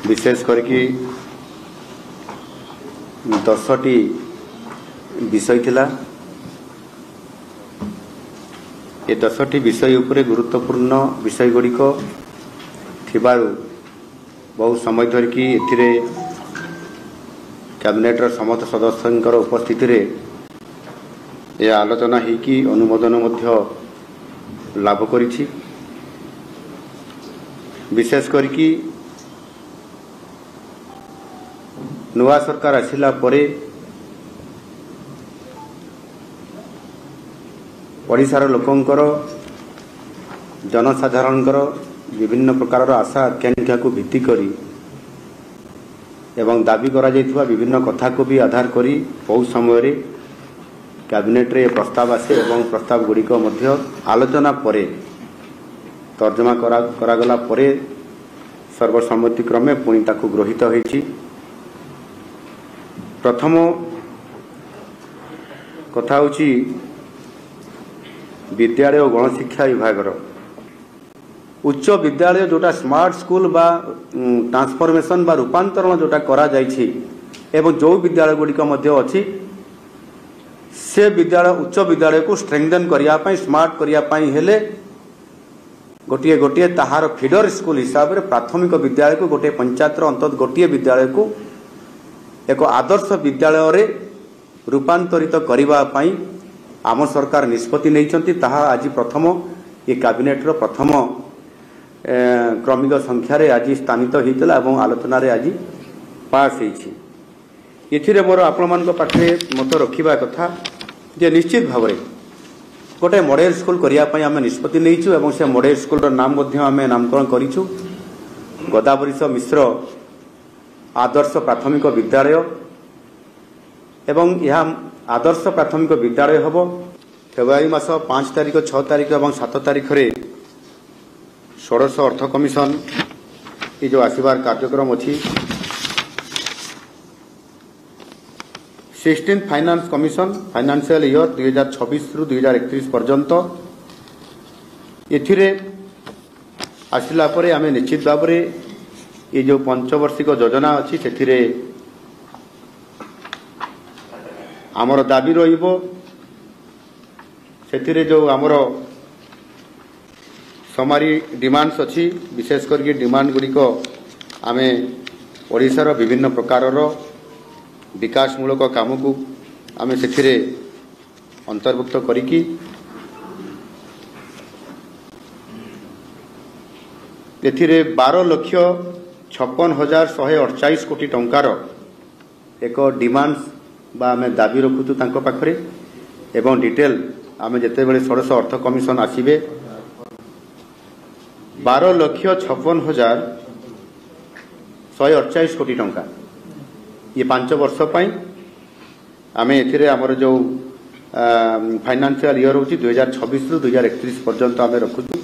विशेष करके 10टी विषय थिला। ये 10टी विषय उपरे गुरुत्वपूर्ण विषय गुड़िक थिबारु बहुत समय धरिकी एथिरे कैबिनेटर समस्त सदस्यंकर उपस्थिति रे यह आलोचना होगी अनुमोदन मध्य लाभ करिछि। विशेष करके नुआ सरकार आसिला परे ओडिशार लोकंकर जनसाधारणकर विभिन्न प्रकार आशा आकांक्षा को भित्ति करी एवं दाबी करा जाइथिबा विभिन्न कथा को भी आधार करी बहुत समय रे कैबिनेट रे प्रस्ताव आसे एवं प्रस्ताव गुड़िक मध्य आलोचना परे तर्जमा करागला परे सर्वसम्मति क्रमे पुणी ताकु गृहीत होईछि। प्रथम कथा होछि विद्यालय और गणशिक्षा विभाग उच्च विद्यालय जोटा स्मार्ट स्कूल बा ट्रांसफॉर्मेशन बा रूपांतरण जोटा करा जाइछि एवं जो विद्यालय गुड़िक मध्य अछि से विद्यालय उच्च विद्यालय को स्ट्रेंथन करिया पई स्मार्ट करिया पई हेले गोटिए गोटिए ताहार फीडर स्कूल हिसाब रे प्राथमिक विद्यालय को गोटे पंचायत अंतत गोटिए विद्यालय को एक आदर्श विद्यालय रे रूपांतरित करिवा पई आम सरकार निष्पत्ति नैचंती। ताहा आज प्रथम ये कैबिनेट रो प्रथम क्रमिक संख्या रे आज स्थानित होइतला एवं आलोचना रे आज पास होईछि। एथिरे मोर आपण मान पाखे मत रखिबा कथा जे निश्चित भाव में गोटे मॉडल स्कूल करिया पई आमे निष्पत्ति नैछु एवं से मॉडल स्कूल रो नाम मध्य आमे नामकरण करिछु गोदावरीश मिश्र आदर्श प्राथमिक विद्यालय एवं यह आदर्श प्राथमिक विद्यालय हबो फेब्रुआरी मास 5 तारिख 6 तारिख और 7 तारिख रे षोडश अर्थ कमिशन ये जो आसबार कार्यक्रम अच्छी 16 फाइनान्स कमिशन फाइनान्शियल ईयर 2026 रु 2031 पर्यंत एथिरे आसिला परे आमे निश्चित भाव रे ये जो पंचवर्षिक योजना अच्छी से आमर दाबी रहिबो से जो आमर समारी डिमांड्स अच्छी विशेष करके डिमांड गुड़िक आमे ओडिशार विभिन्न प्रकार विकासमूलक काम को आमे से अंतर्भुक्त करिकी एथिरे 12,56,148 कोटी टंकार एक डिमांड्स बा आमे दाबी रखुचु तांको पाखरे एवं डिटेल आमे जेते बेले षोडश अर्थ कमिशन आसीबे 12,56,148 कोटी टंका ये 5 वर्ष पई आमे एथिरे हमर जो फाइनेंशियल ईयर होची 2026 रु 2031 पर्यंत आमे रखुचु।